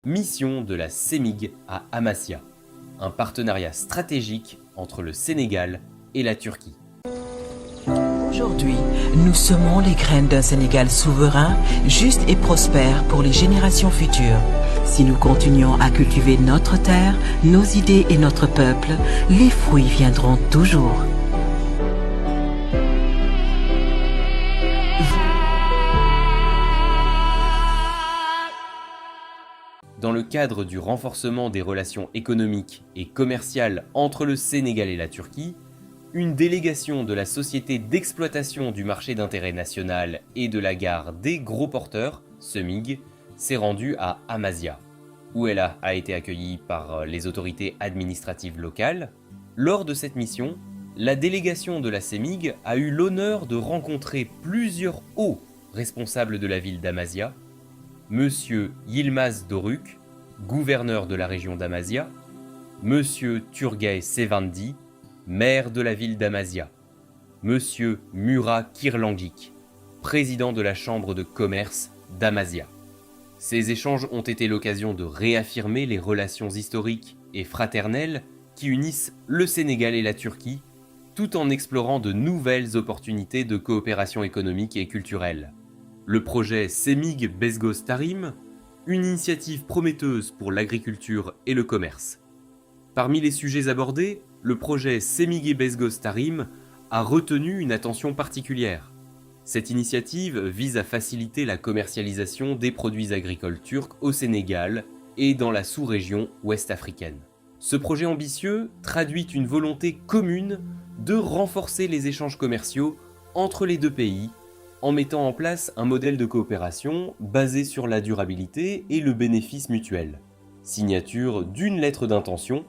Mission de la CEMIG à Amasya, un partenariat stratégique entre le Sénégal et la Turquie. Aujourd'hui, nous semons les graines d'un Sénégal souverain, juste et prospère pour les générations futures. Si nous continuons à cultiver notre terre, nos idées et notre peuple, les fruits viendront toujours. Dans le cadre du renforcement des relations économiques et commerciales entre le Sénégal et la Turquie, une délégation de la Société d'exploitation du marché d'intérêt national et de la gare des gros porteurs, CEMIG, s'est rendue à Amasya, où elle a été accueillie par les autorités administratives locales. Lors de cette mission, la délégation de la CEMIG a eu l'honneur de rencontrer plusieurs hauts responsables de la ville d'Amasya, Monsieur Yilmaz Doruk, gouverneur de la région d'Amasya, Monsieur Turgay Sevandi, maire de la ville d'Amasya, Monsieur Murat Kirlangic, président de la chambre de commerce d'Amasya. Ces échanges ont été l'occasion de réaffirmer les relations historiques et fraternelles qui unissent le Sénégal et la Turquie, tout en explorant de nouvelles opportunités de coopération économique et culturelle. Le projet CEMIG Bezgoz Tarim, une initiative prometteuse pour l'agriculture et le commerce. Parmi les sujets abordés, le projet CEMIG Bezgoz Tarim a retenu une attention particulière. Cette initiative vise à faciliter la commercialisation des produits agricoles turcs au Sénégal et dans la sous-région ouest-africaine. Ce projet ambitieux traduit une volonté commune de renforcer les échanges commerciaux entre les deux pays en mettant en place un modèle de coopération basé sur la durabilité et le bénéfice mutuel. Signature d'une lettre d'intention,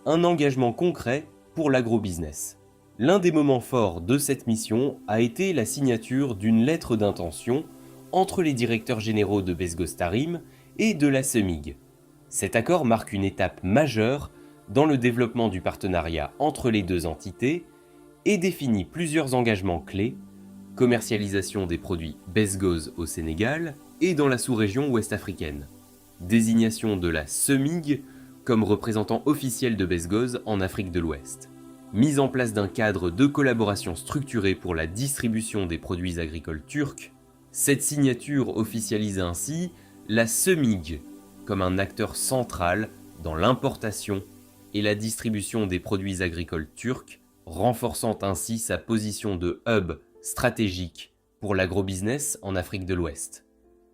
un engagement concret pour l'agrobusiness. L'un des moments forts de cette mission a été la signature d'une lettre d'intention entre les directeurs généraux de Bezgoz Tarim et de la CEMIG. Cet accord marque une étape majeure dans le développement du partenariat entre les deux entités et définit plusieurs engagements clés: commercialisation des produits Bezgoz au Sénégal et dans la sous-région ouest-africaine. Désignation de la CEMIG comme représentant officiel de Bezgoz en Afrique de l'Ouest. Mise en place d'un cadre de collaboration structuré pour la distribution des produits agricoles turcs. Cette signature officialise ainsi la CEMIG comme un acteur central dans l'importation et la distribution des produits agricoles turcs, renforçant ainsi sa position de hub stratégique pour l'agrobusiness en Afrique de l'Ouest.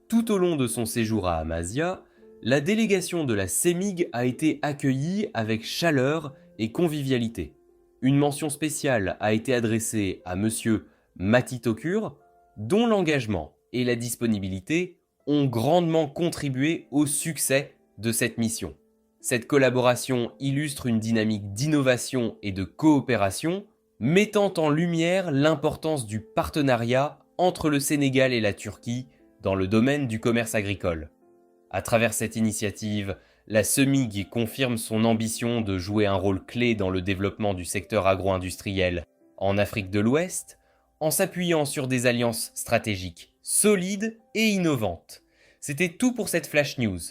Tout au long de son séjour à Amasya, la délégation de la CEMIG a été accueillie avec chaleur et convivialité. Une mention spéciale a été adressée à Monsieur Mati Tokur, dont l'engagement et la disponibilité ont grandement contribué au succès de cette mission. Cette collaboration illustre une dynamique d'innovation et de coopération mettant en lumière l'importance du partenariat entre le Sénégal et la Turquie dans le domaine du commerce agricole. À travers cette initiative, la CEMIG confirme son ambition de jouer un rôle clé dans le développement du secteur agro-industriel en Afrique de l'Ouest, en s'appuyant sur des alliances stratégiques solides et innovantes. C'était tout pour cette Flash News.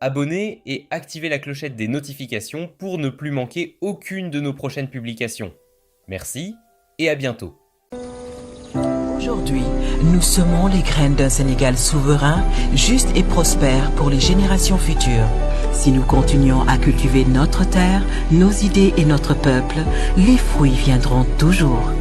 Abonnez et activez la clochette des notifications pour ne plus manquer aucune de nos prochaines publications. Merci et à bientôt. Aujourd'hui, nous semons les graines d'un Sénégal souverain, juste et prospère pour les générations futures. Si nous continuons à cultiver notre terre, nos idées et notre peuple, les fruits viendront toujours.